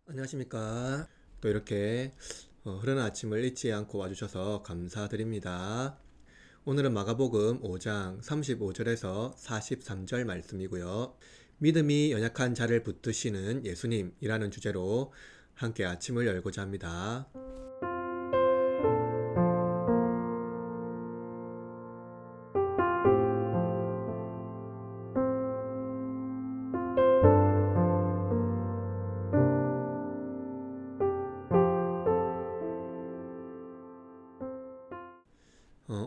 안녕하십니까. 또 이렇게 흐르는 아침을 잊지 않고 와주셔서 감사드립니다. 오늘은 마가복음 5장 35절에서 43절 말씀이고요. 믿음이 연약한 자를 붙드시는 예수님이라는 주제로 함께 아침을 열고자 합니다.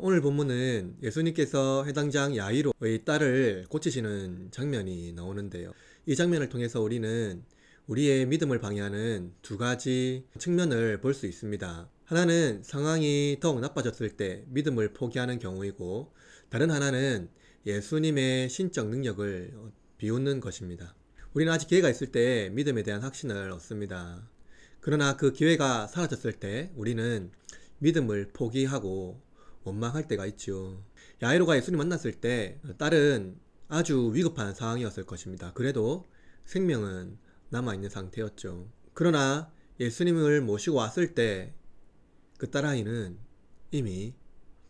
오늘 본문은 예수님께서 해당장 야이로의 딸을 고치시는 장면이 나오는데요. 이 장면을 통해서 우리는 우리의 믿음을 방해하는 두 가지 측면을 볼 수 있습니다. 하나는 상황이 더욱 나빠졌을 때 믿음을 포기하는 경우이고, 다른 하나는 예수님의 신적 능력을 비웃는 것입니다. 우리는 아직 기회가 있을 때 믿음에 대한 확신을 얻습니다. 그러나 그 기회가 사라졌을 때 우리는 믿음을 포기하고 원망할 때가 있죠. 야이로가 예수님 만났을 때 딸은 아주 위급한 상황이었을 것입니다. 그래도 생명은 남아있는 상태였죠. 그러나 예수님을 모시고 왔을 때 그 딸아이는 이미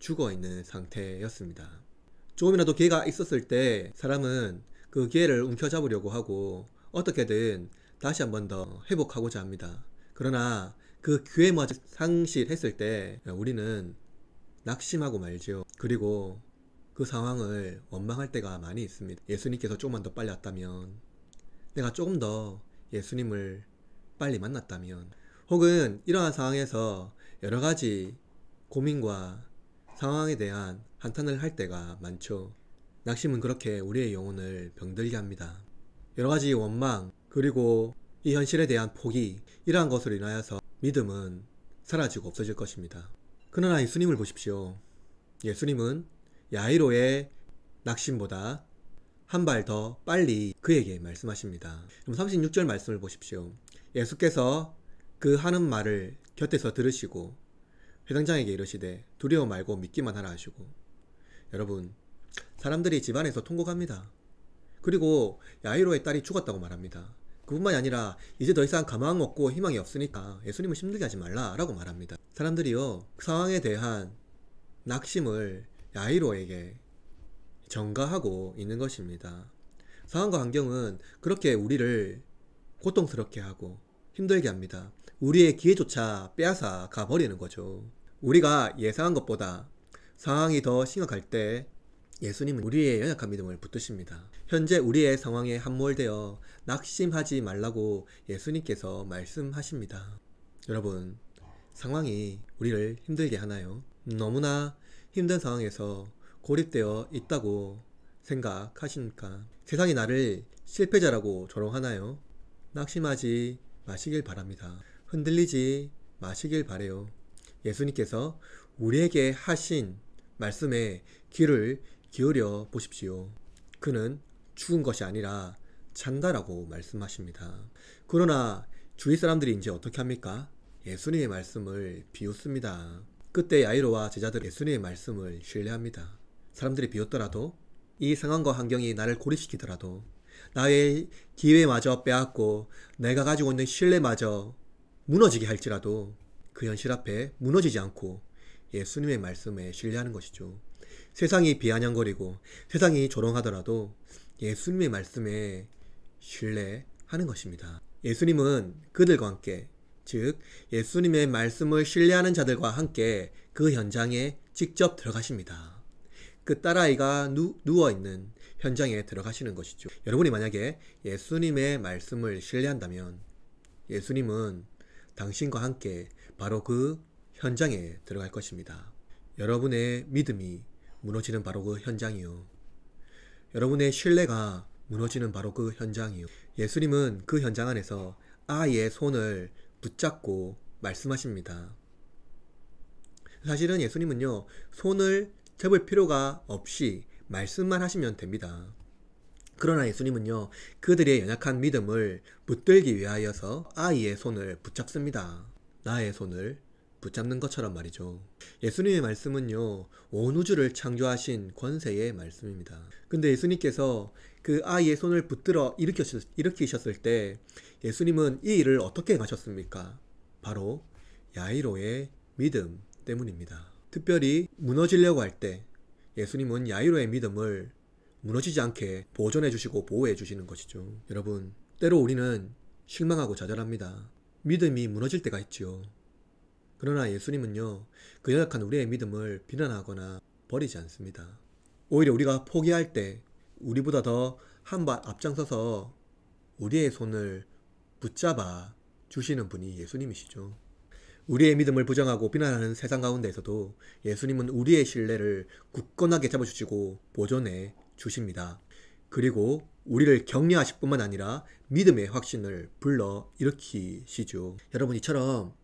죽어있는 상태였습니다. 조금이라도 기회가 있었을 때 사람은 그 기회를 움켜잡으려고 하고 어떻게든 다시 한 번 더 회복하고자 합니다. 그러나 그 기회마저 상실했을 때 우리는 낙심하고 말지요. 그리고 그 상황을 원망할 때가 많이 있습니다. 예수님께서 조금만 더 빨리 왔다면, 내가 조금 더 예수님을 빨리 만났다면, 혹은 이러한 상황에서 여러 가지 고민과 상황에 대한 한탄을 할 때가 많죠. 낙심은 그렇게 우리의 영혼을 병들게 합니다. 여러 가지 원망, 그리고 이 현실에 대한 포기, 이러한 것으로 인하여서 믿음은 사라지고 없어질 것입니다. 그러나 예수님을 보십시오. 예수님은 야이로의 낙심보다 한 발 더 빨리 그에게 말씀하십니다. 그럼 36절 말씀을 보십시오. 예수께서 그 하는 말을 곁에서 들으시고 회당장에게 이르시되 두려워 말고 믿기만 하라 하시고. 여러분, 사람들이 집안에서 통곡합니다. 그리고 야이로의 딸이 죽었다고 말합니다. 그뿐만이 아니라 이제 더 이상 가망 없고 희망이 없으니까 예수님을 힘들게 하지 말라 라고 말합니다. 사람들이요, 그 상황에 대한 낙심을 야이로에게 전가하고 있는 것입니다. 상황과 환경은 그렇게 우리를 고통스럽게 하고 힘들게 합니다. 우리의 기회조차 빼앗아 가버리는 거죠. 우리가 예상한 것보다 상황이 더 심각할 때 예수님은 우리의 연약한 믿음을 붙드십니다. 현재 우리의 상황에 함몰되어 낙심하지 말라고 예수님께서 말씀하십니다. 여러분, 상황이 우리를 힘들게 하나요? 너무나 힘든 상황에서 고립되어 있다고 생각하십니까? 세상이 나를 실패자라고 조롱하나요? 낙심하지 마시길 바랍니다. 흔들리지 마시길 바래요. 예수님께서 우리에게 하신 말씀에 귀를 기울여 보십시오. 그는 죽은 것이 아니라 잔다라고 말씀하십니다. 그러나 주위 사람들이 이제 어떻게 합니까? 예수님의 말씀을 비웃습니다. 그때 야이로와 제자들은 예수님의 말씀을 신뢰합니다. 사람들이 비웃더라도, 이 상황과 환경이 나를 고립시키더라도, 나의 기회마저 빼앗고 내가 가지고 있는 신뢰마저 무너지게 할지라도 그 현실 앞에 무너지지 않고 예수님의 말씀에 신뢰하는 것이죠. 세상이 비아냥거리고 세상이 조롱하더라도 예수님의 말씀에 신뢰하는 것입니다. 예수님은 그들과 함께, 즉 예수님의 말씀을 신뢰하는 자들과 함께 그 현장에 직접 들어가십니다. 그 딸아이가 누워있는 현장에 들어가시는 것이죠. 여러분이 만약에 예수님의 말씀을 신뢰한다면 예수님은 당신과 함께 바로 그 현장에 들어갈 것입니다. 여러분의 믿음이 무너지는 바로 그 현장이요. 여러분의 신뢰가 무너지는 바로 그 현장이요. 예수님은 그 현장 안에서 아이의 손을 붙잡고 말씀하십니다. 사실은 예수님은요, 손을 잡을 필요가 없이 말씀만 하시면 됩니다. 그러나 예수님은요, 그들의 연약한 믿음을 붙들기 위하여서 아이의 손을 붙잡습니다. 나의 손을 붙잡는 것처럼 말이죠. 예수님의 말씀은요, 온 우주를 창조하신 권세의 말씀입니다. 근데 예수님께서 그 아이의 손을 붙들어 일으키셨을 때 예수님은 이 일을 어떻게 행하셨습니까? 바로 야이로의 믿음 때문입니다. 특별히 무너지려고 할 때 예수님은 야이로의 믿음을 무너지지 않게 보존해 주시고 보호해 주시는 것이죠. 여러분, 때로 우리는 실망하고 좌절합니다. 믿음이 무너질 때가 있지요. 그러나 예수님은요, 그 연약한 우리의 믿음을 비난하거나 버리지 않습니다. 오히려 우리가 포기할 때 우리보다 더 한 발 앞장서서 우리의 손을 붙잡아 주시는 분이 예수님이시죠. 우리의 믿음을 부정하고 비난하는 세상 가운데에서도 예수님은 우리의 신뢰를 굳건하게 잡아주시고 보존해 주십니다. 그리고 우리를 격려하실 뿐만 아니라 믿음의 확신을 불러 일으키시죠. 여러분, 이처럼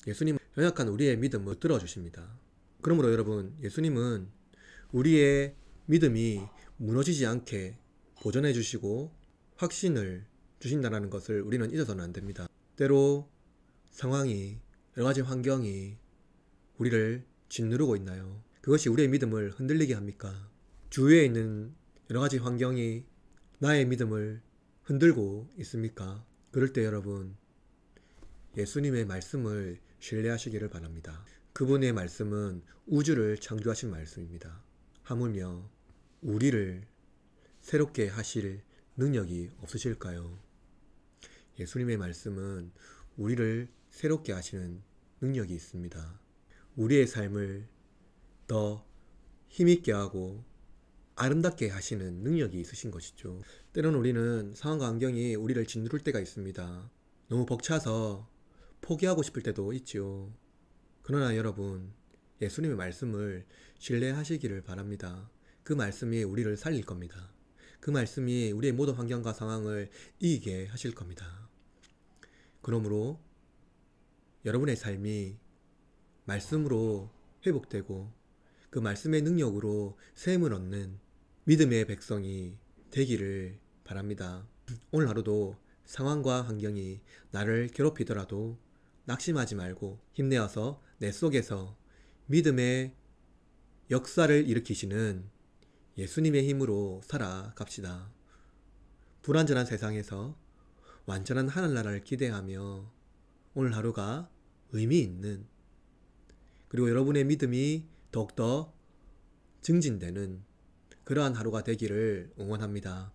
예수님은 연약한 우리의 믿음을 들어주십니다. 그러므로 여러분, 예수님은 우리의 믿음이 무너지지 않게 보존해 주시고 확신을 주신다는 것을 우리는 잊어서는 안 됩니다. 때로 상황이, 여러 가지 환경이 우리를 짓누르고 있나요? 그것이 우리의 믿음을 흔들리게 합니까? 주위에 있는 여러 가지 환경이 나의 믿음을 흔들고 있습니까? 그럴 때 여러분, 예수님의 말씀을 신뢰하시기를 바랍니다. 그분의 말씀은 우주를 창조하신 말씀입니다. 하물며 우리를 새롭게 하실 능력이 없으실까요? 예수님의 말씀은 우리를 새롭게 하시는 능력이 있습니다. 우리의 삶을 더 힘있게 하고 아름답게 하시는 능력이 있으신 것이죠. 때로는 우리는 상황과 환경이 우리를 짓누를 때가 있습니다. 너무 벅차서 포기하고 싶을 때도 있지요. 그러나 여러분, 예수님의 말씀을 신뢰하시기를 바랍니다. 그 말씀이 우리를 살릴 겁니다. 그 말씀이 우리의 모든 환경과 상황을 이기게 하실 겁니다. 그러므로 여러분의 삶이 말씀으로 회복되고 그 말씀의 능력으로 셈을 얻는 믿음의 백성이 되기를 바랍니다. 오늘 하루도 상황과 환경이 나를 괴롭히더라도 낙심하지 말고 힘내어서 내 속에서 믿음의 역사를 일으키시는 예수님의 힘으로 살아갑시다. 불완전한 세상에서 완전한 하늘나라를 기대하며 오늘 하루가 의미 있는, 그리고 여러분의 믿음이 더욱더 증진되는 그러한 하루가 되기를 응원합니다.